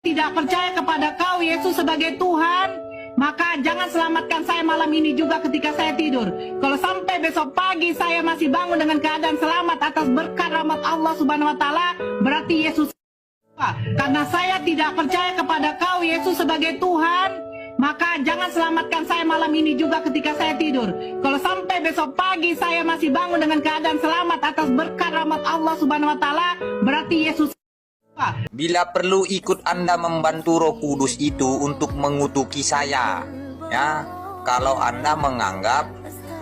tidak percaya kepada Kau Yesus sebagai Tuhan, maka jangan selamatkan saya malam ini juga ketika saya tidur. Kalau sampai besok pagi saya masih bangun dengan keadaan selamat atas berkat rahmat Allah Subhanahu wa taala, berarti Yesus. Karena saya tidak percaya kepada Kau Yesus sebagai Tuhan, maka jangan selamatkan saya malam ini juga ketika saya tidur. Kalau sampai besok pagi saya masih bangun dengan keadaan selamat atas berkat rahmat Allah Subhanahu wa taala, berarti Yesus. Bila perlu ikut Anda membantu Roh Kudus itu untuk mengutuki saya, ya. Kalau Anda menganggap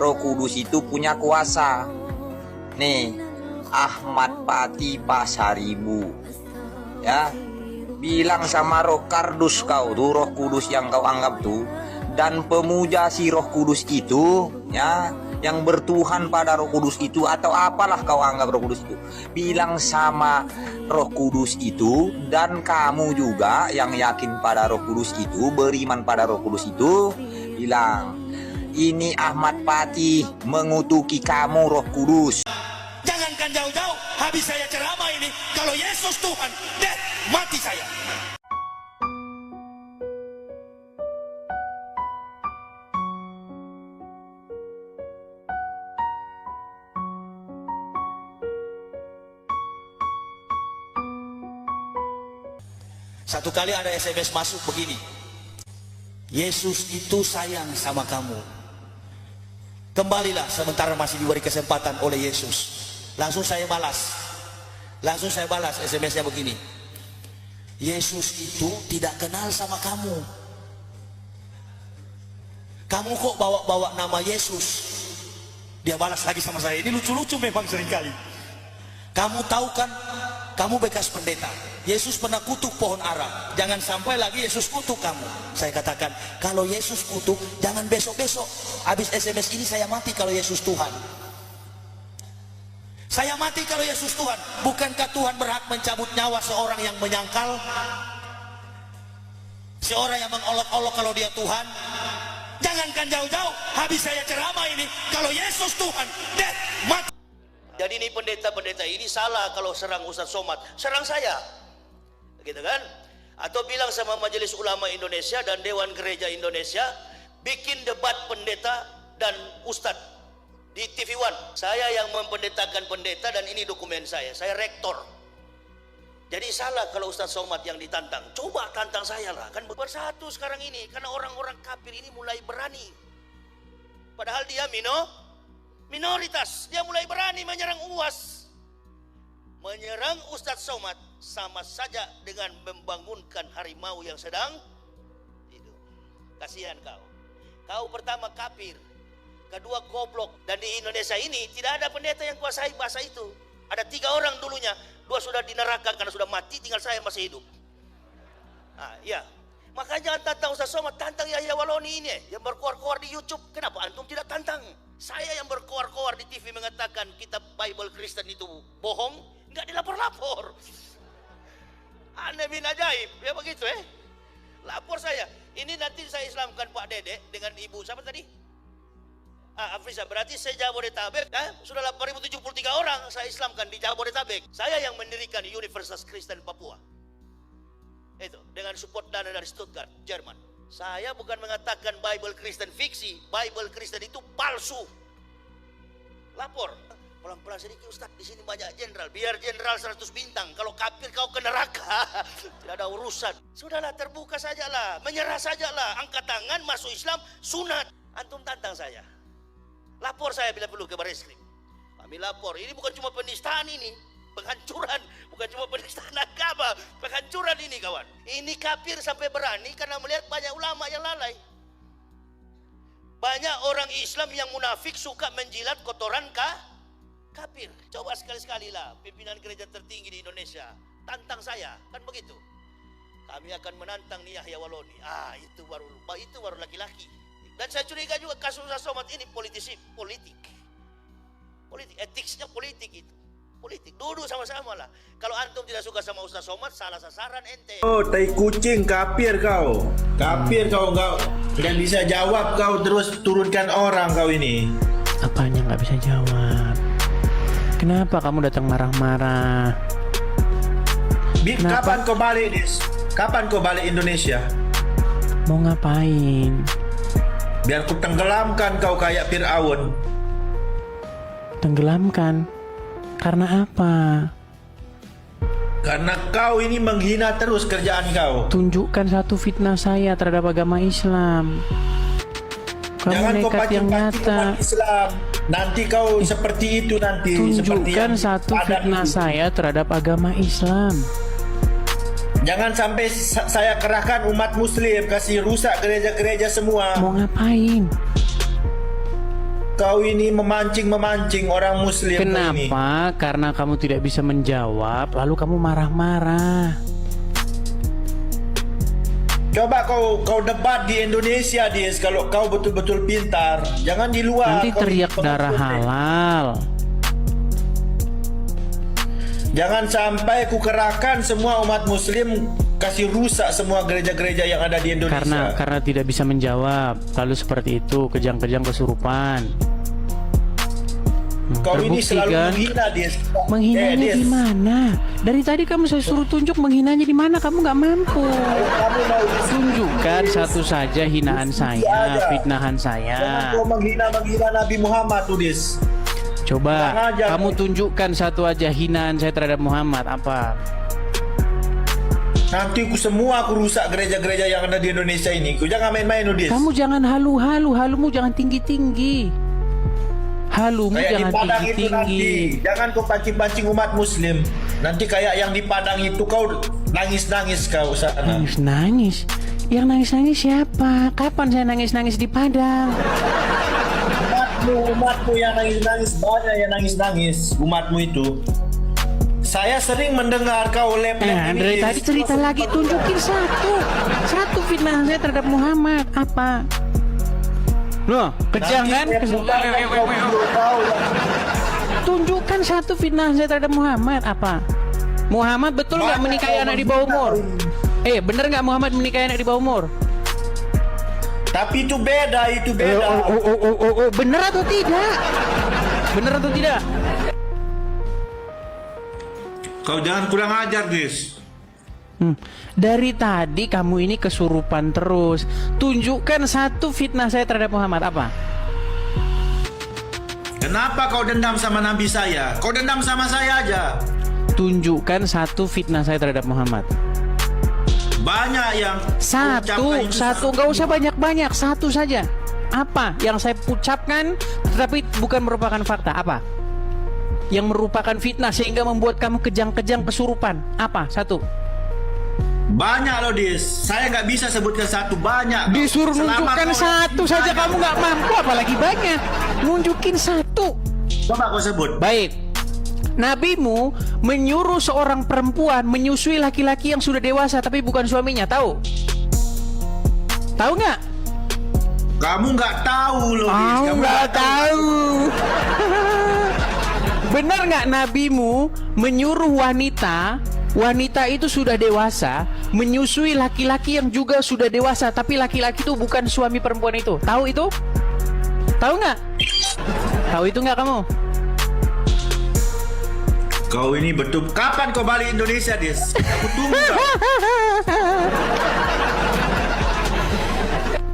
Roh Kudus itu punya kuasa. Nih, Ahmad Pati Pasaribu, ya. Bilang sama Roh Kardus kau tuh, Roh Kudus yang kau anggap tuh, dan pemuja si Roh Kudus itu, ya, yang bertuhan pada Roh Kudus itu, atau apalah kau anggap Roh Kudus itu, bilang sama Roh Kudus itu, dan kamu juga yang yakin pada Roh Kudus itu, beriman pada Roh Kudus itu, bilang, ini Ahmad Pati mengutuki kamu Roh Kudus. Jangankan jauh-jauh, habis saya ceramah ini, kalau Yesus Tuhan, deh, mati saya. Satu kali ada SMS masuk begini, Yesus itu sayang sama kamu, kembalilah sementara masih diberi kesempatan oleh Yesus. Langsung saya balas SMS-nya begini, Yesus itu tidak kenal sama kamu. Kamu kok bawa-bawa nama Yesus? Dia balas lagi sama saya, ini lucu-lucu memang seringkali. Kamu tahu kan, kamu bekas pendeta, Yesus pernah kutuk pohon ara, jangan sampai lagi Yesus kutuk kamu. Saya katakan, kalau Yesus kutuk, jangan besok-besok. Habis SMS ini saya mati kalau Yesus Tuhan. Saya mati kalau Yesus Tuhan. Bukankah Tuhan berhak mencabut nyawa seorang yang menyangkal? Seorang yang mengolok-olok kalau dia Tuhan? Jangankan jauh-jauh, habis saya ceramah ini, kalau Yesus Tuhan, deh, mati. Jadi ini pendeta-pendeta ini salah kalau serang Ustadz Somad, serang saya, gitu kan? Atau bilang sama Majelis Ulama Indonesia dan Dewan Gereja Indonesia, bikin debat pendeta dan Ustadz di TV One. Saya yang mempendetakan pendeta dan ini dokumen saya rektor. Jadi salah kalau Ustadz Somad yang ditantang. Coba tantang saya lah, kan bersatu sekarang ini, karena orang-orang kafir ini mulai berani. Padahal dia minoritas, dia mulai berani menyerang UAS. Menyerang Ustadz Somad sama saja dengan membangunkan harimau yang sedang tidur. Kasihan kau. Kau pertama kafir, kedua goblok. Dan di Indonesia ini tidak ada pendeta yang kuasai bahasa itu. Ada 3 orang dulunya, 2 sudah di neraka karena sudah mati, tinggal saya masih hidup. Nah, ya. Makanya jangan tantang Ustadz Somad, tantang Yahya Waloni ini yang berkoar-koar di YouTube. Kenapa antum tidak tantang? Saya yang berkoar-koar di TV mengatakan kitab Bible Kristen itu bohong, nggak dilapor-lapor. Aneh bin ajaib, ya begitu Lapor saya. Ini nanti saya Islamkan Pak Dede dengan ibu siapa tadi? Afrisa, berarti saya Jabodetabek, sudah 8.073 orang saya Islamkan di Jabodetabek. Saya yang mendirikan Universitas Kristen Papua. Itu dengan support dana dari Stuttgart, Jerman. Saya bukan mengatakan Bible Kristen fiksi, Bible Kristen itu palsu. Lapor. Pelan-pelan sedikit Ustaz, di sini banyak jenderal, biar jenderal 100 bintang. Kalau kafir kau ke neraka, tidak ada urusan. Sudahlah, terbuka sajalah, menyerah sajalah, angkat tangan, masuk Islam, sunat. Antum tantang saya. Lapor saya bila perlu ke Barreskrim. Kami lapor, ini bukan cuma penistaan ini. Penghancuran, bukan cuma penistaan agama, penghancuran ini kawan. Ini kafir sampai berani karena melihat banyak ulama yang lalai. Banyak orang Islam yang munafik suka menjilat kotoran kafir. Coba sekali-sekali lah pimpinan gereja tertinggi di Indonesia tantang saya, kan begitu. Kami akan menantang nih Yahya Waloni. Itu baru laki-laki. Dan saya curiga juga kasus Ustadz Somad ini politik, etiknya politik itu. Politik, duduk sama-sama lah. Kalau antum tidak suka sama Ustadz Somad, salah sasaran ente. Oh, tai kucing, kafir kau. Kafir kau. Tidak bisa jawab kau, terus turunkan orang kau ini. Apanya nggak bisa jawab? Kenapa kamu datang marah-marah? Kapan kau balik, Dis? Kapan kau balik Indonesia? Mau ngapain? Biar ku tenggelamkan kau kayak Fir'aun. Tenggelamkan? Karena apa? Karena kau ini menghina terus kerjaan kau. Tunjukkan satu fitnah saya terhadap agama Islam. Kamu Jangan kau nekat yang pancing-pancing nyata. umat Islam. Nanti kau seperti itu nanti. Seperti Tunjukkan yang satu padan fitnah itu. saya terhadap agama Islam. Jangan sampai saya kerahkan umat muslim kasih rusak gereja-gereja semua. Mau ngapain? Kau ini memancing orang muslim. kau ini. Kenapa? Karena kamu tidak bisa menjawab, lalu kamu marah-marah. Coba kau debat di Indonesia, Dis, kalau kau betul-betul pintar. Jangan di luar. Nanti Kau teriak di- darah halal. Jangan sampai ku kerahkan semua umat muslim kasih rusak semua gereja-gereja yang ada di Indonesia. Karena tidak bisa menjawab. Lalu seperti itu, kejang-kejang kesurupan. Kau ini Terbukti selalu kan? menghina, Dis. Menghinanya Dis. di mana? Dari tadi kamu saya suruh tunjuk menghinanya di mana, kamu nggak mampu. Kamu mau Tunjukkan Dis. satu saja hinaan saya, aja. fitnahan Jangan saya. kau menghina Nabi Muhammad tuh, Dis. Coba Jangan aja. kamu tunjukkan satu aja hinaan saya terhadap Muhammad apa? Nanti aku rusak gereja-gereja yang ada di Indonesia ini. Ku jangan main-main, Dis. Kamu jangan halu-halu, halumu jangan tinggi-tinggi. Halumu Kayak di jangan Padang itu nanti. tinggi-tinggi. Jangan kau pancing-pancing umat muslim. Nanti kayak yang di Padang itu kau nangis-nangis kau sana. Nangis-nangis? Yang nangis-nangis siapa? Kapan saya nangis-nangis di Padang? Umatmu yang nangis-nangis, banyak yang nangis-nangis umatmu itu. Saya sering mendengar kau lep-lep ini. Dari tadi cerita lagi, tunjukin satu fitnah saya terhadap Muhammad apa? Loh, kejang kan? Tunjukkan satu fitnah saya terhadap Muhammad apa? Muhammad betul nggak Banyak menikahi kau anak di bawah umur? menghina. Bener nggak Muhammad menikahi anak di bawah umur? Tapi itu beda, Bener atau tidak? Bener atau tidak? Kau jangan kurang ajar, Dis. Dari tadi kamu ini kesurupan terus. Tunjukkan satu fitnah saya terhadap Muhammad apa? Kenapa kau dendam sama Nabi saya? Kau dendam sama saya aja. Tunjukkan satu fitnah saya terhadap Muhammad. Banyak yang Satu, gak usah banyak-banyak, satu saja. Apa yang saya ucapkan tetapi bukan merupakan fakta? Apa? Yang merupakan fitnah sehingga membuat kamu kejang-kejang kesurupan. Apa? Satu. Banyak loh, Dis. Saya nggak bisa sebutkan satu, banyak. Disuruh Selama nunjukkan kau- satu saja kamu nggak mampu, apalagi banyak. Nunjukin satu. Coba kau sebut. Baik. Nabimu menyuruh seorang perempuan menyusui laki-laki yang sudah dewasa tapi bukan suaminya. Tahu? Tahu nggak? Kamu nggak tahu loh, Dis. Aku Kamu nggak tahu. Benar nggak nabimu menyuruh wanita itu sudah dewasa menyusui laki-laki yang juga sudah dewasa tapi laki-laki itu bukan suami perempuan itu? Tahu itu? Tahu nggak? Tahu itu nggak kamu? Kau ini betul. Kapan kau balik Indonesia, Dis? Aku tunggu kau.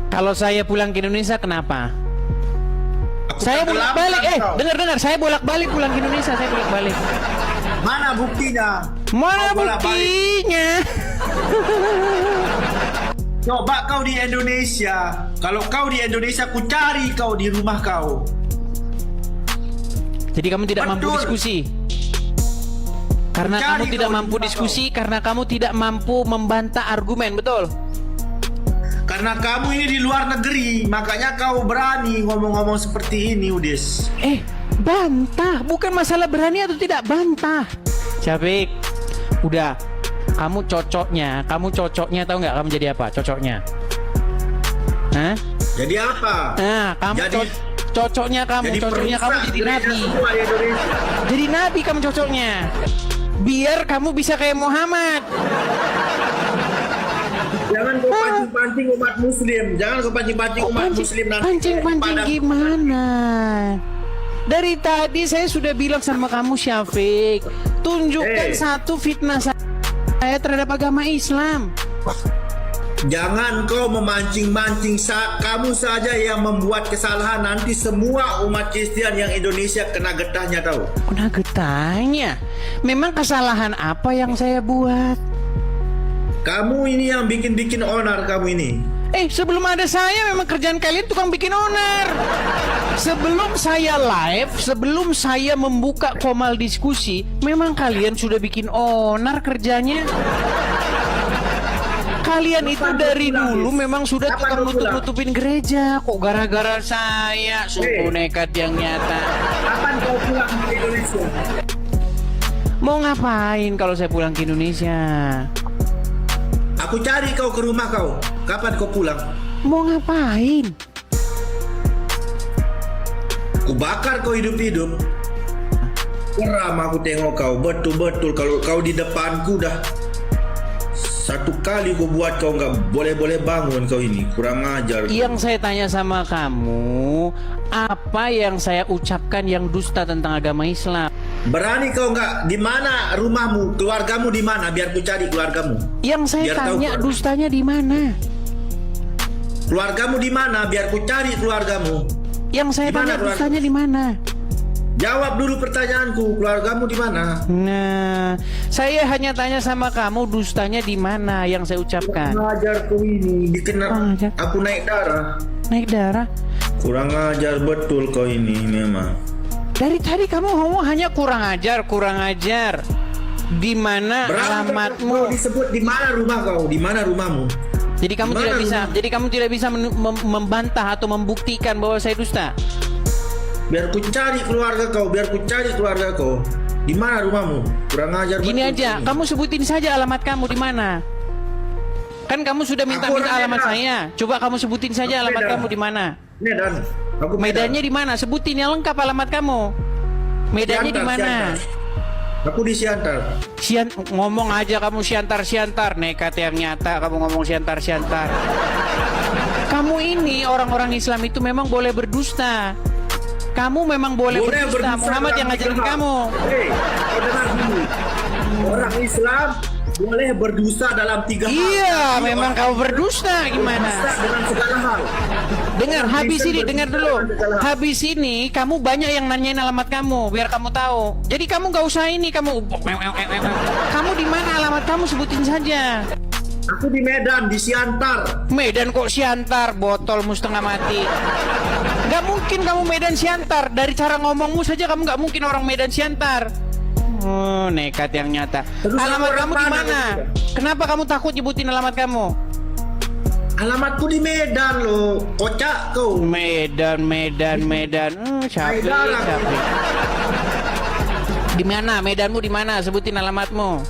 Kalau saya pulang ke Indonesia kenapa? Aku Saya bolak-balik, tenggelamkan kau. dengar, saya bolak-balik pulang ke Indonesia, saya bolak-balik. Mana buktinya? Mana Kau bolak-balik. buktinya? Coba kau di Indonesia. Kalau kau di Indonesia, ku cari kau di rumah kau. Jadi kamu tidak mampu Betul. diskusi. Karena Cari kamu tidak kau di mampu rumah diskusi, karena kamu tidak mampu membantah argumen, betul? Karena kamu ini di luar negeri, makanya kau berani ngomong-ngomong seperti ini, Udis. Bantah, bukan masalah berani atau tidak, bantah. Syafik, udah. Kamu cocoknya tahu nggak kamu jadi apa? Cocoknya. Hah? Jadi apa? Nah, kamu Jadi- cocoknya kamu Jadi jadi perusak nabi. gereja semua di Indonesia. Jadi nabi kamu cocoknya. Biar kamu bisa kayak Muhammad. Jangan kau pancing-pancing umat muslim. Jangan kau pancing-pancing umat muslim nanti. Pancing-pancing Padang- gimana? Dari tadi saya sudah bilang sama kamu Syafik, tunjukkan satu fitnah saya terhadap agama Islam. Jangan kau memancing-mancing, kamu saja yang membuat kesalahan, nanti semua umat Kristen yang Indonesia kena getahnya tahu. Kena getahnya. Memang kesalahan apa yang saya buat? Kamu ini yang bikin-bikin onar kamu ini. Sebelum ada saya memang kerjaan kalian tukang bikin onar. Sebelum saya live, sebelum saya membuka komal diskusi, memang kalian sudah bikin onar kerjanya. Kalian itu dari dulu memang sudah tukang nutup-nutupin gereja. Kok gara-gara saya sungguh nekat yang nyata. Kapan kau pulang ke Indonesia? Mau ngapain kalau saya pulang ke Indonesia? Aku cari kau ke rumah kau. Kapan kau pulang? Mau ngapain? Ku bakar kau hidup-hidup. Geram aku tengok kau. Betul-betul kalau kau di depanku dah. Satu kali ku buat kau nggak boleh-boleh bangun kau ini. Kurang ajar. Yang saya tanya sama kamu, apa yang saya ucapkan yang dusta tentang agama Islam? Berani kau nggak? Di mana rumahmu? Keluargamu di mana? Biar ku cari keluargamu. Yang saya Biar tanya tahu. dustanya di mana? Keluargamu di mana? Biar ku cari keluargamu. Yang saya Di mana tanya keluarga? dustanya di mana? Jawab dulu pertanyaanku. Keluargamu di mana? Nah, saya hanya tanya sama kamu dustanya di mana yang saya ucapkan. Kurang ajar kau ini. Bikin Kurang ajar. aku naik darah. Naik darah. Kurang ajar betul kau ini memang. Dari tadi kamu ngomong hanya kurang ajar, kurang ajar. Di mana Kau alamatmu? disebut di mana rumah kau? Di mana rumahmu? Jadi kamu Di mana tidak bisa, rumah? jadi kamu tidak bisa membantah atau membuktikan bahwa saya dusta. Biar ku cari keluarga kau. Biar ku cari keluarga kau. Di mana rumahmu? Kurang ajar Gini betul aja, kau ini. kamu sebutin saja alamat kamu di mana. Kan kamu sudah minta Aku orang alamat Medan. saya. Coba kamu sebutin saja Aku alamat Medan. kamu di mana. Medan. Aku Medannya di mana? Sebutin yang lengkap alamat kamu. Medannya di Siantar, mana? Siantar. Aku di Siantar. Ngomong aja kamu siantar, nekat yang nyata kamu ngomong siantar. Kamu ini orang-orang Islam itu memang boleh berdusta. Kamu memang boleh berdusta. Muhammad yang ngajarin kamu. Hei, kau dengar dulu. Orang Islam boleh berdusta dalam 3 hal. Iya, Tapi memang orang kau berdusta gimana? berdusta dengan segala hal. Dengar, Orang habis Kristen ini, dengar berdusta dulu. dengan segala hal. Habis ini, kamu banyak yang nanyain alamat kamu, biar kamu tahu. Jadi kamu gak usah ini, kamu di mana alamat kamu sebutin saja. Aku di Medan, di Siantar. Medan kok Siantar, botolmu setengah mati. Gak mungkin kamu Medan Siantar. Dari cara ngomongmu saja kamu gak mungkin orang Medan Siantar. Oh, nekat yang nyata. Terus Alamat orang kamu di mana mana? juga? Kenapa kamu takut nyebutin alamat kamu? Alamatku di Medan loh. Kocak kau. Medan. Syafri. Di mana? Medanmu di mana? Sebutin alamatmu.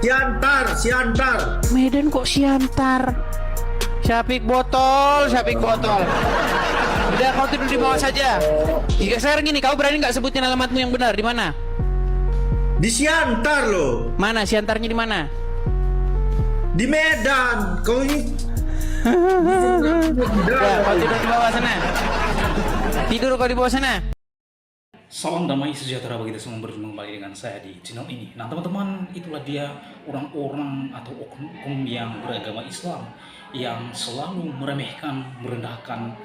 Siantar. Medan kok Siantar? Syafik botol. Udah kau tidur di bawah saja. Jika sekarang gini, kau berani nggak sebutin alamatmu yang benar? Di mana? Di Siantar loh. Mana? Siantarnya di mana? Di Medan. Kau ini Udah, kau tidur di bawah sana. Tidur kau di bawah sana. Salam damai sejahtera bagi kita semua, berjumpa kembali dengan saya di channel ini. Nah teman-teman, itulah dia orang-orang atau oknum yang beragama Islam yang selalu meremehkan, merendahkan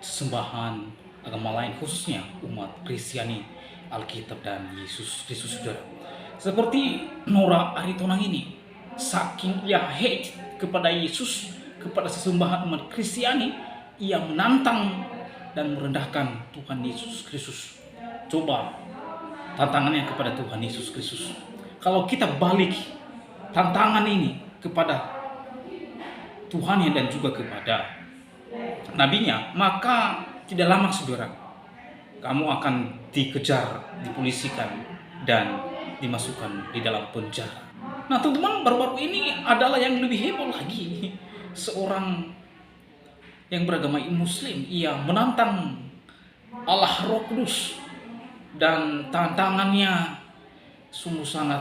sembahan agama lain, khususnya umat Kristiani, Alkitab dan Yesus Kristus, saudara. Seperti Nora Aritonang ini, saking ia hate kepada Yesus, kepada sesembahan umat Kristiani, ia menantang dan merendahkan Tuhan Yesus Kristus. Coba tantangannya kepada Tuhan Yesus Kristus. Kalau kita balik tantangan ini kepada Tuhannya dan juga kepada nabinya, maka tidak lama saudara, kamu akan dikejar, dipolisikan, dan dimasukkan di dalam penjara. Nah teman-teman, baru-baru ini adalah yang lebih heboh lagi. Seorang yang beragama Muslim, ia menantang Allah Roh Kudus. Dan tantangannya sungguh sangat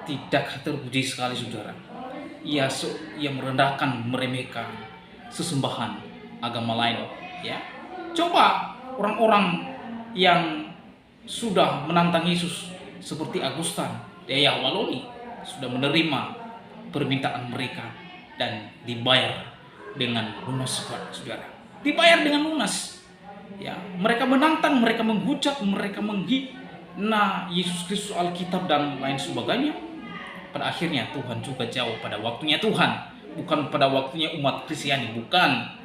tidak terpuji sekali saudara. Ia merendahkan, meremehkan sesembahan agama lain. Ya, coba orang-orang yang sudah menantang Yesus seperti Agustan Daya Waloni sudah menerima permintaan mereka dan dibayar dengan lunas, saudara. Dibayar dengan lunas. Ya, mereka menantang, mereka menghujat, mereka menghina Yesus Kristus, Alkitab dan lain sebagainya. Pada akhirnya Tuhan juga jawab pada waktunya Tuhan, bukan pada waktunya umat Kristiani, bukan.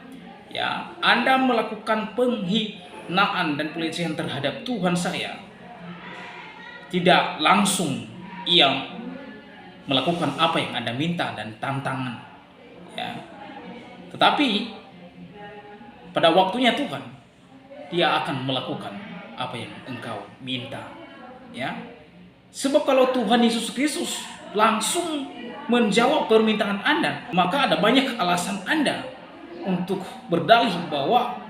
Ya, Anda melakukan penghinaan dan pelecehan terhadap Tuhan saya. Tidak langsung ia melakukan apa yang Anda minta dan tantangan. Ya. Tetapi pada waktunya Tuhan, Dia akan melakukan apa yang engkau minta. Ya. Sebab kalau Tuhan Yesus Kristus langsung menjawab permintaan Anda, maka ada banyak alasan Anda untuk berdalih bahwa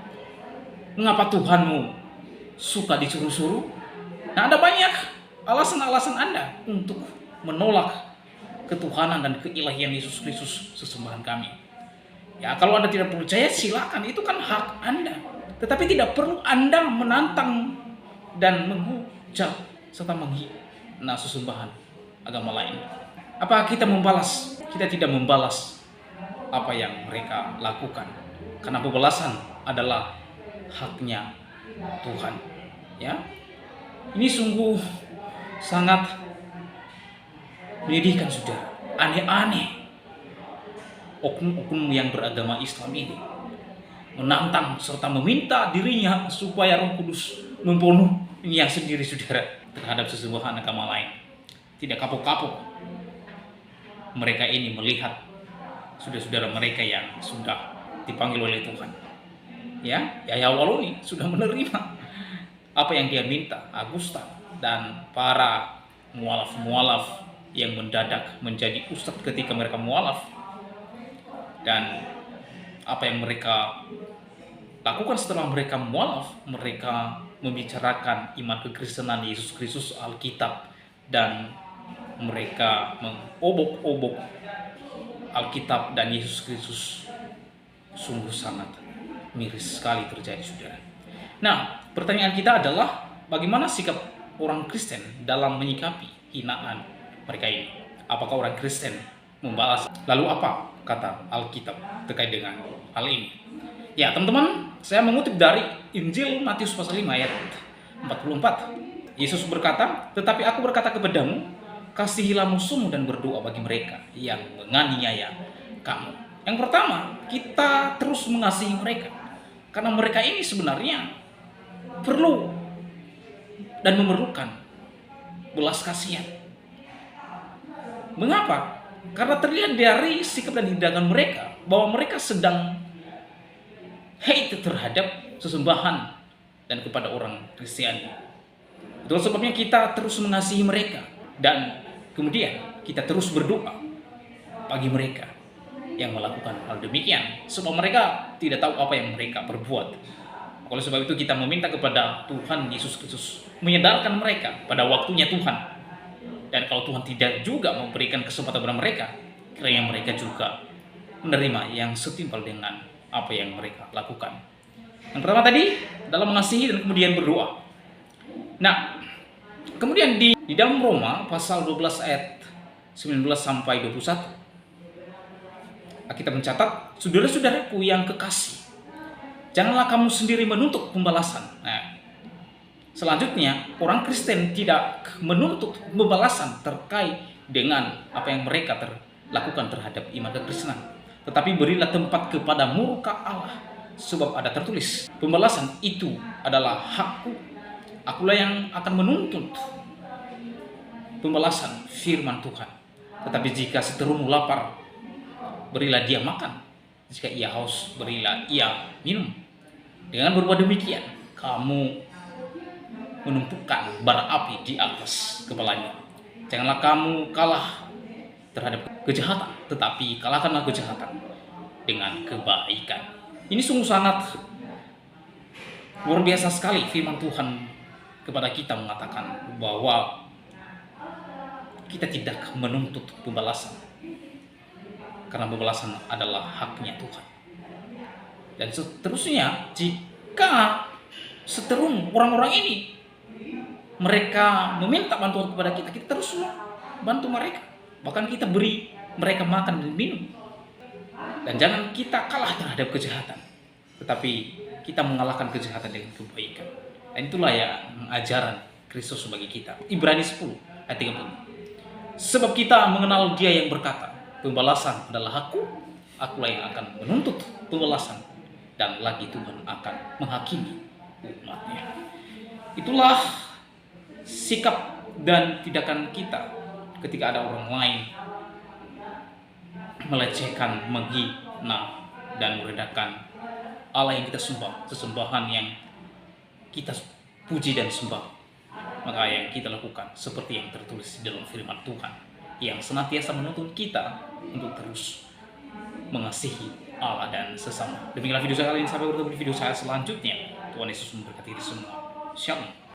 mengapa Tuhanmu suka disuruh-suruh. Nah, ada banyak alasan-alasan Anda untuk menolak ketuhanan dan keilahian Yesus Kristus sesembahan kami. Ya, kalau Anda tidak percaya silakan, itu kan hak Anda. Tetapi tidak perlu Anda menantang dan menghujat serta menghina sesembahan agama lain. Apa kita membalas? Kita tidak membalas apa yang mereka lakukan, karena pembalasan adalah haknya Tuhan. Ya, ini sungguh sangat menyedihkan, saudara. Aneh-aneh oknum-oknum yang beragama Islam ini menantang serta meminta dirinya supaya Roh Kudus membunuhnya sendiri, saudara, terhadap sesembahan agama lain. Tidak kapok-kapok mereka ini melihat saudara-saudara mereka yang sudah dipanggil oleh Tuhan. Ya, Yahya Waloni sudah menerima apa yang dia minta, Agusta dan para mualaf-mualaf yang mendadak menjadi ustadz ketika mereka mualaf, dan apa yang mereka lakukan setelah mereka mualaf, mereka membicarakan iman kekristenan Yesus Kristus, Alkitab, dan mereka mengobok-obok Alkitab dan Yesus Kristus. Sungguh sangat miris sekali terjadi, saudara. Nah, pertanyaan kita adalah bagaimana sikap orang Kristen dalam menyikapi hinaan mereka ini? Apakah orang Kristen membalas? Lalu apa kata Alkitab terkait dengan hal ini? Ya, teman-teman, saya mengutip dari Injil Matius pasal 5 ayat 44. Yesus berkata, "Tetapi aku berkata kepadamu, kasihilah musuhmu dan berdoa bagi mereka yang menganiaya kamu." Yang pertama, kita terus mengasihi mereka, karena mereka ini sebenarnya perlu dan memerlukan belas kasihan. Mengapa? Karena terlihat dari sikap dan tindakan mereka bahwa mereka sedang hate terhadap sesembahan dan kepada orang Kristiani. Itulah sebabnya kita terus mengasihi mereka, dan kemudian kita terus berdoa bagi mereka yang melakukan hal demikian, sebab mereka tidak tahu apa yang mereka perbuat. Oleh sebab itu kita meminta kepada Tuhan Yesus Kristus menyadarkan mereka pada waktunya Tuhan. Dan kalau Tuhan tidak juga memberikan kesempatan kepada mereka, kiranya mereka juga menerima yang setimpal dengan apa yang mereka lakukan. Yang pertama tadi dalam mengasihi dan kemudian berdoa. Nah, kemudian di dalam Roma pasal 12 ayat 19 sampai 21, kita mencatat, saudara-saudaraku yang kekasih, janganlah kamu sendiri menuntut pembalasan. Nah, selanjutnya orang Kristen tidak menuntut pembalasan terkait dengan apa yang mereka lakukan terhadap iman kekristenan, tetapi berilah tempat kepada murka Allah, sebab ada tertulis, pembalasan itu adalah hakku, akulah yang akan menuntut pembalasan, firman Tuhan. Tetapi jika seterumu lapar, berilah dia makan, jika ia haus, berilah ia minum. Dengan berbuat demikian, kamu menumpukan bara api di atas kepalanya. Janganlah kamu kalah terhadap kejahatan, tetapi kalahkanlah kejahatan dengan kebaikan. Ini sungguh sangat luar biasa sekali firman Tuhan kepada kita, mengatakan bahwa kita tidak menuntut pembalasan, karena pembalasan adalah haknya Tuhan. Dan seterusnya, jika seterum orang-orang ini mereka meminta bantuan kepada kita, kita terus bantu mereka. Bahkan kita beri mereka makan dan minum. Dan jangan kita kalah terhadap kejahatan, tetapi kita mengalahkan kejahatan dengan kebaikan. Dan itulah ya ajaran Kristus bagi kita. Ibrani 10 ayat 30. Sebab kita mengenal Dia yang berkata, pembalasan adalah akulah yang akan menuntut pembalasan, dan lagi Tuhan akan menghakimi umatnya. Itulah sikap dan tindakan kita ketika ada orang lain melecehkan, menghina, dan merendahkan Allah yang kita sembah, sesembahan yang kita puji dan sembah. Maka yang kita lakukan seperti yang tertulis di dalam firman Tuhan, yang senantiasa menuntun kita untuk terus mengasihi Allah dan sesama. Demikianlah video saya kali ini, sampai bertemu di video saya selanjutnya. Tuhan Yesus memberkati kita semua. Shalom.